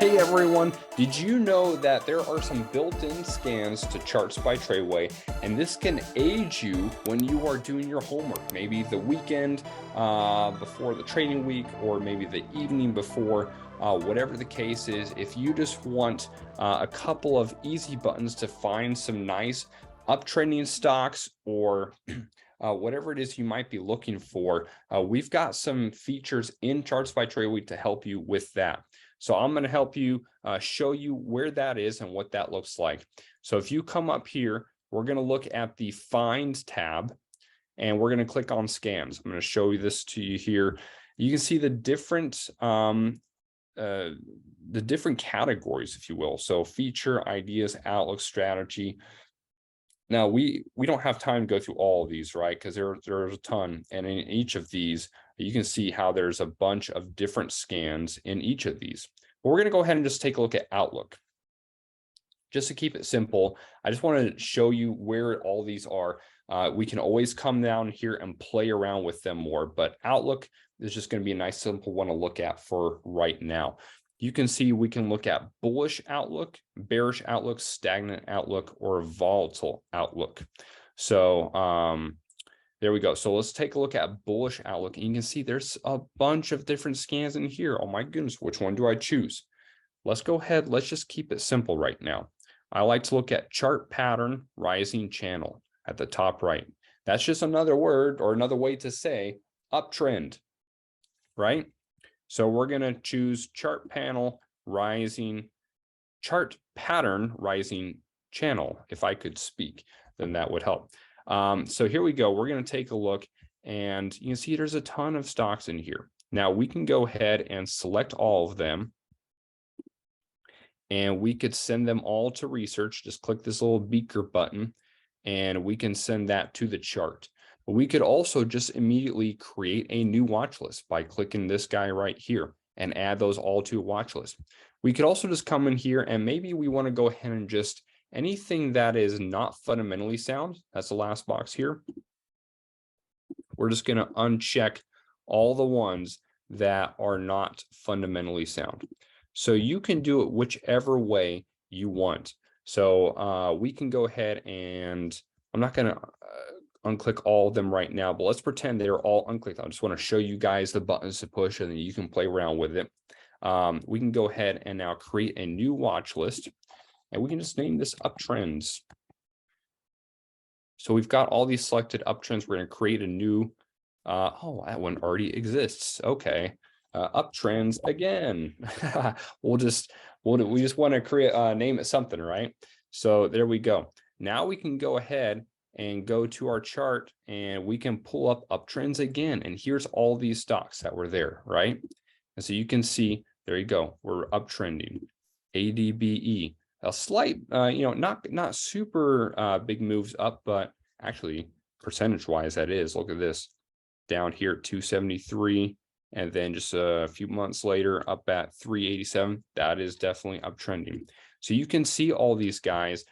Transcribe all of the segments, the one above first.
Hey everyone, did you know that there are some built-in scans to Charts by TRADEway, and this can aid you when you are doing your homework, maybe the weekend before the trading week, or maybe the evening before, whatever the case is. If you just want a couple of easy buttons to find some nice uptrending stocks or whatever it is you might be looking for, we've got some features in Charts by TRADEway to help you with that. So I'm going to help you show you where that is and what that looks like. So if you come up here, we're going to look at the Find tab, and we're going to click on Scans. I'm going to show you this to you here. You can see the different categories, if you will. So feature, ideas, outlook, strategy. Now we don't have time to go through all of these, right? Because there's a ton, and in each of these, you can see how there's a bunch of different scans in each of these. But we're going to go ahead and just take a look at Outlook. Just to keep it simple, I just want to show you where all these are. We can always come down here and play around with them more, but Outlook is just going to be a nice simple one to look at for right now. You can see we can look at bullish outlook, bearish outlook, stagnant outlook, or volatile outlook. So there we go. So let's take a look at bullish outlook. And you can see there's a bunch of different scans in here. Oh my goodness, which one do I choose? Let's go ahead. Let's just keep it simple right now. I like to look at chart pattern rising channel at the top right. That's just another word or another way to say uptrend, right? So we're going to choose chart pattern rising channel. If I could speak, then that would help. So here we go. We're going to take a look, and you can see there's a ton of stocks in here. Now we can go ahead and select all of them, and we could send them all to research. Just click this little beaker button, and we can send that to the chart. But we could also just immediately create a new watch list by clicking this guy right here and add those all to a watch list. We could also just come in here, and maybe we want to go ahead and just anything that is not fundamentally sound. That's the last box here. We're just going to uncheck all the ones that are not fundamentally sound. So you can do it whichever way you want. So we can go ahead and I'm not going to unclick all of them right now, but let's pretend they're all unclicked. I just want to show you guys the buttons to push, and then you can play around with it. We can go ahead and now create a new watch list, and we can just name this uptrends. So we've got all these selected uptrends. We're going to create a new, oh, that one already exists. Okay. Uptrends again. we just want to create name it something, right? So there we go. Now we can go ahead and go to our chart, and we can pull up uptrends again. And here's all these stocks that were there, right? And so you can see, there you go. We're uptrending. ADBE, a slight, not super big moves up, but actually percentage-wise, that is. Look at this, down here at 273. And then just a few months later, up at 387. That is definitely uptrending. So you can see all these guys.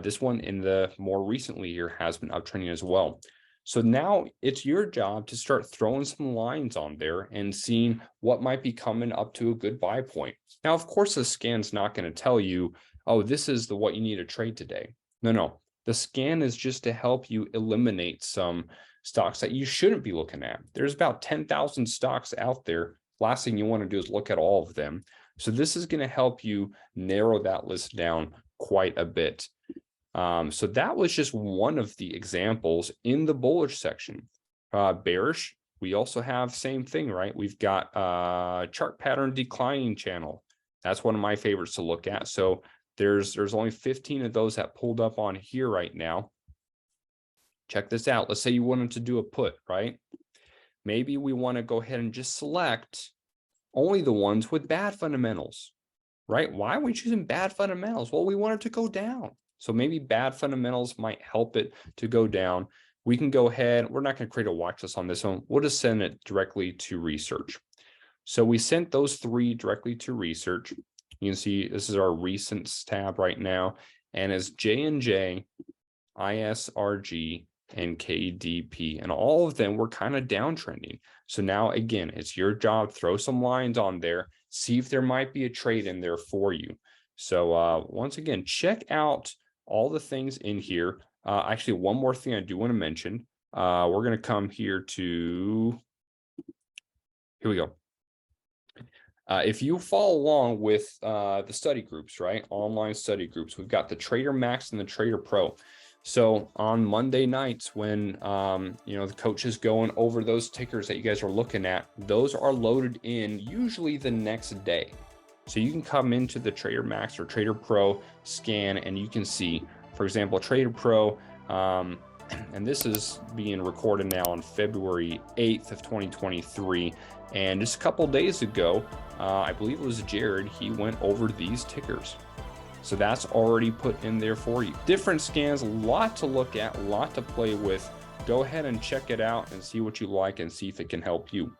This one in the more recently year has been uptrending as well. So now it's your job to start throwing some lines on there and seeing what might be coming up to a good buy point. Now, of course, the scan's not going to tell you, oh, this is what you need to trade today. No. The scan is just to help you eliminate some stocks that you shouldn't be looking at. There's about 10,000 stocks out there. Last thing you want to do is look at all of them. So this is going to help you narrow that list down quite a bit. So that was just one of the examples in the bullish section. Bearish, we also have same thing, right? We've got chart pattern declining channel. That's one of my favorites to look at. So there's only 15 of those that pulled up on here right now. Check this out. Let's say you wanted to do a put, right? Maybe we want to go ahead and just select only the ones with bad fundamentals, right? Why are we choosing bad fundamentals? Well, we want it to go down. So maybe bad fundamentals might help it to go down. We can go ahead. We're not going to create a watch list on this one. We'll just send it directly to research. So we sent those three directly to research. You can see this is our recents tab right now. And it's J&J, ISRG, and KDP, and all of them were kind of downtrending. So now again, it's your job, throw some lines on there see if there might be a trade in there for you. So once again, check out all the things in here. Actually, one more thing I do want to mention. We're going to come here to, here we go. If you follow along with the study groups, right? Online study groups, we've got the Trader Max and the Trader Pro. So on Monday nights when, the coach is going over those tickers that you guys are looking at, those are loaded in usually the next day. So you can come into the Trader Max or Trader Pro scan and you can see, for example, Trader Pro, and this is being recorded now on February 8th of 2023. And just a couple days ago, I believe it was Jared, he went over these tickers. So that's already put in there for you. Different scans, a lot to look at, a lot to play with. Go ahead and check it out and see what you like and see if it can help you.